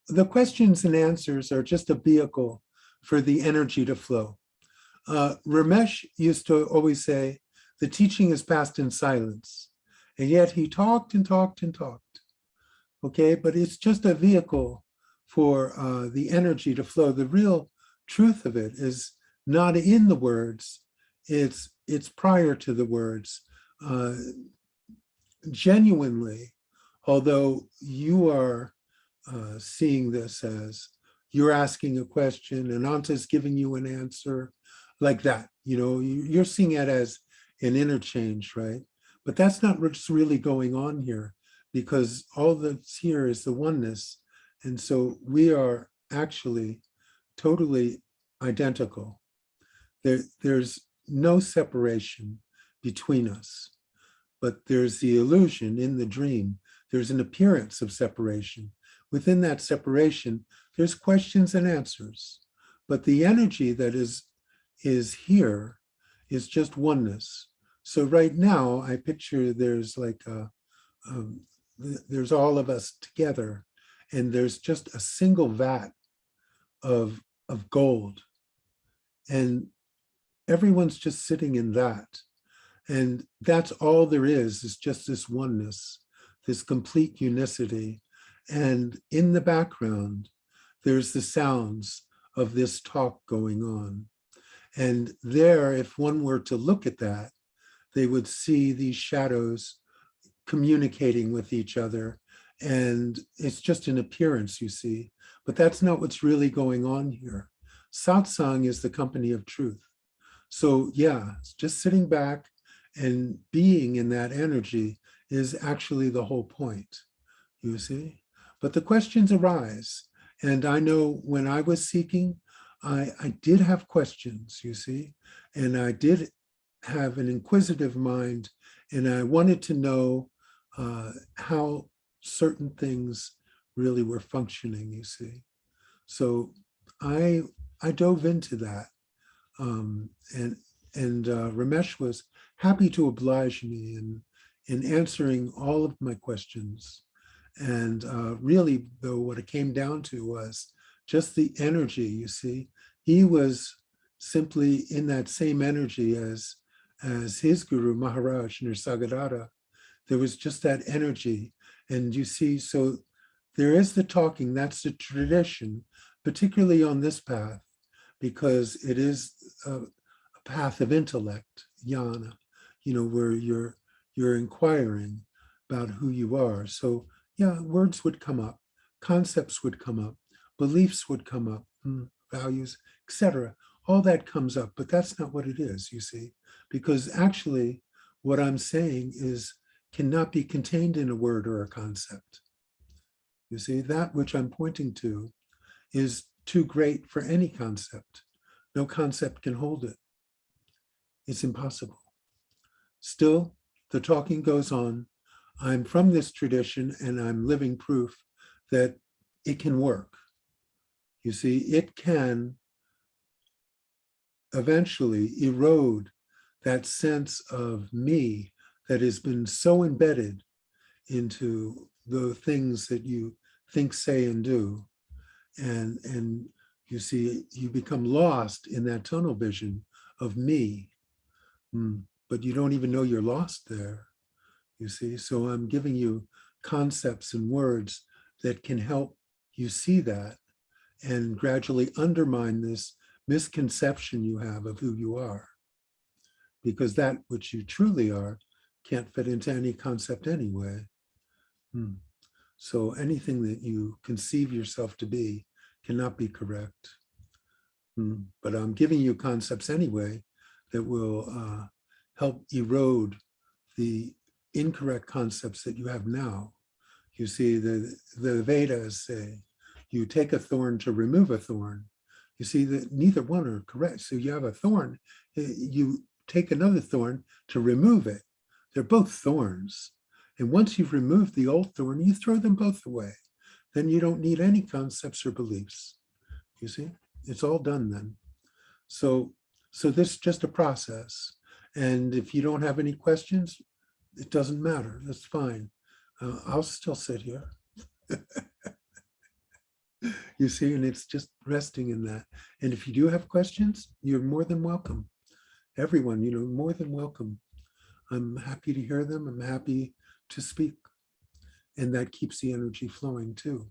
the questions and answers are just a vehicle for the energy to flow. Ramesh used to always say, the teaching is passed in silence. And yet he talked and talked and talked. Okay, but it's just a vehicle for the energy to flow. The real truth of it is not in the words, it's prior to the words. Genuinely, although you are seeing this as you're asking a question, Ananta is giving you an answer, like that. You know, you're seeing it as an interchange, right? But that's not what's really going on here, because all that's here is the oneness. And so we are actually totally identical. There's no separation between us, but there's the illusion in the dream. There's an appearance of separation. Within that separation, there's questions and answers, but the energy that is here is just oneness. So right now, I picture there's like there's all of us together, and there's just a single vat of gold, and everyone's just sitting in that. And that's all there is just this oneness, this complete unicity. And in the background, there's the sounds of this talk going on. And there, if one were to look at that, they would see these shadows communicating with each other. And it's just an appearance, you see. But that's not what's really going on here. Satsang is the company of truth. So yeah, just sitting back and being in that energy is actually the whole point, you see. But the questions arise. And I know when I was seeking, I did have questions, you see, and I did have an inquisitive mind, and I wanted to know how certain things really were functioning, you see. So I dove into that, and Ramesh was happy to oblige me in answering all of my questions. And really, though, what it came down to was just the energy, you see. He was simply in that same energy as his guru, Maharaj, Nisargadatta. There was just that energy. And you see, so there is the talking, that's the tradition, particularly on this path, because it is a path of intellect, jnana, you know, where you're inquiring about who you are. So yeah, words would come up, concepts would come up, beliefs would come up, values, etc. All that comes up, but that's not what it is, you see, because actually what I'm saying cannot be contained in a word or a concept. You see, that which I'm pointing to is too great for any concept. No concept can hold it. It's impossible. Still, the talking goes on. I'm from this tradition, and I'm living proof that it can work. You see, it can eventually erode that sense of me that has been so embedded into the things that you think, say, and do. And you see, you become lost in that tunnel vision of me, but you don't even know you're lost there. You see, so I'm giving you concepts and words that can help you see that and gradually undermine this misconception you have of who you are. Because that which you truly are can't fit into any concept anyway. So anything that you conceive yourself to be cannot be correct. But I'm giving you concepts anyway that will help erode the incorrect concepts that you have now. You see, the Vedas say, you take a thorn to remove a thorn. You see that neither one are correct. So you have a thorn, you take another thorn to remove it. They're both thorns. And once you've removed the old thorn, you throw them both away. Then you don't need any concepts or beliefs. You see, it's all done then. So this is just a process. And if you don't have any questions, it doesn't matter. That's fine. I'll still sit here. You see, and it's just resting in that. And if you do have questions, you're more than welcome. Everyone, more than welcome. I'm happy to hear them. I'm happy to speak. And that keeps the energy flowing too.